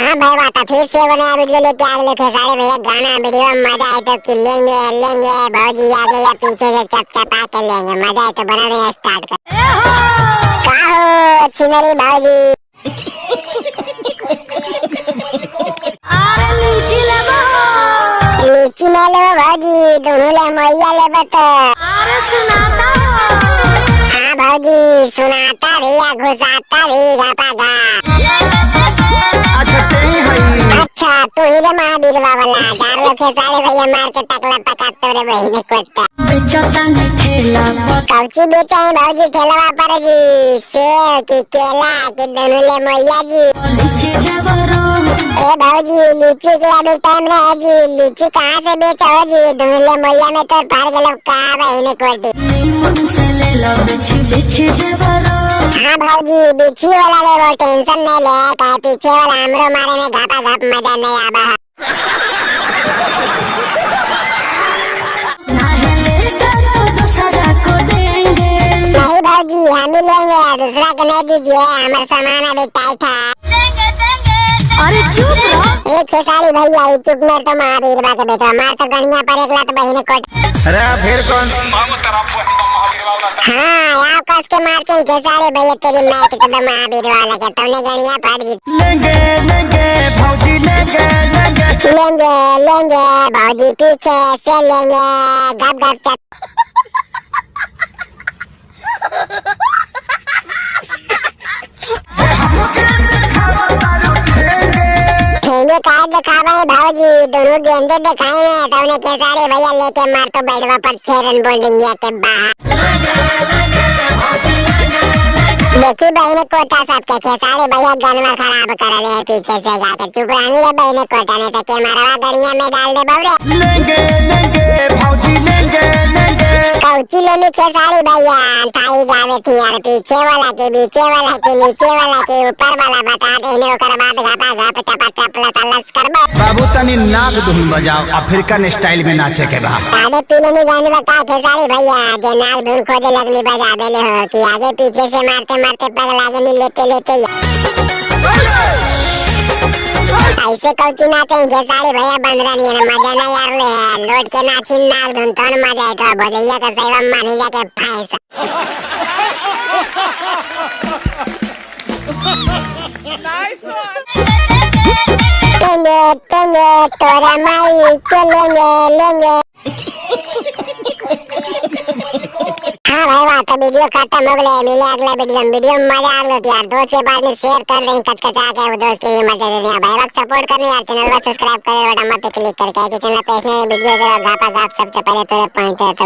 हाँ भाई बात है, फिर से नया वीडियो लेके आ गए थे सारे भैया। गाना वीडियो में मजा आए तो लेंगे लेंगे, भौजी आगे या पीछे से चपचपा के लेंगे। मजा आए तो बना रहे स्टार्ट कर। का हो अच्छी मेरी भौजी? लीची में ले भौजी, दोनों ले मैया ले बता। हाँ भौजी सुनाता भी या घुसाता भी गापा गा। अच्छा तू ही रे महावीर बाबा चार लोग के सारे भैया मार के टकला पकाते रे बहने कोटा। कौची बेचा है भौजी ठेलवा पर जी? सेब की केला की दोनों ले मैया जी। ए भौजी लीची के अभी टाइम रहे जी, लीची कहाँ से बेचा हो जी? दोनों ले मैया में तो पार गए का बहने कोटी। हाँ भौजी बिछी वाला ले वो टेंशन नहीं ले, कहे पीछे वाला हमरो मारे में घापा घाप मजा नहीं आबा। नहीं भौजी हम ही लेंगे, दूसरा के नहीं दीजिए, हमारा सामान अभी टाइट है। अरे चुप रहो। एक खेसारी भैया ही चुप में तो महावीर बा के बेटा मार तो गणिया पर एक लात बहिन कोट। अरे फिर कौन? हाँ यार कस के मार के खेसारी भैया तेरी मैच तो महावीर वाला के तुमने गणिया पड़ दी। लेंगे लेंगे भौजी लेंगे लेंगे लेंगे लेंगे भौजी पीछे से लेंगे गप गप चक। ठेंगे काय दिखावा है भौजी, दोनों गेंदे दिखाए हैं तो उन्हें खेसारी भैया लेके मार तो बैठवा पर 6 रन बोल्डिंग के बाहर। देखी बहने कोटा सबके खेसारी भैया गनवा खराब कर रहे हैं पीछे से जाके। चुप रहने दे बहने कोटा ने तो के मारवा गड़िया में डाल दे बबरे। लेंगे लेंगे भौजी लेंगे लेंगे कौची लेने खेसारी भैया थाई जावे थी यार, पीछे वाला के बीचे वाला के नीचे वाला के ऊपर वाला बता देने ओकर बाद घापा घाप चपा चपला तलस करबो। बाबू तनी नाग धुन बजाओ, अफ्रीकन स्टाइल में नाचे के बा। आगे पीले में गाने बता खेसारी भैया जे नाग धुन खोदे लगनी बजा देले हो कि आगे पीछे से मारते मारते पगला के नहीं लेते लेते ऐसे कौची नाचे खेसारी भैया बंदरा नहीं है मजा ना यार ले लोट के नाची नाग धुन तो मजा है तो भोजैया का सेवा मानी जाके फाइस। लेंगे लेंगे तोरा माई के लेंगे लेंगे। हाँ भाई बात वीडियो खत्म हो गया, मिले अगले वीडियो में मजा आ गया यार। दोस्त के बाद में शेयर कर दें कचकचा के वो दोस्त की मदद देने भाई वक्त सपोर्ट करने यार। चैनल को सब्सक्राइब करें बटन पे क्लिक करके कि चैनल पे इसने वीडियो जो घापा घाप सबसे पहले तो पहुंचे तो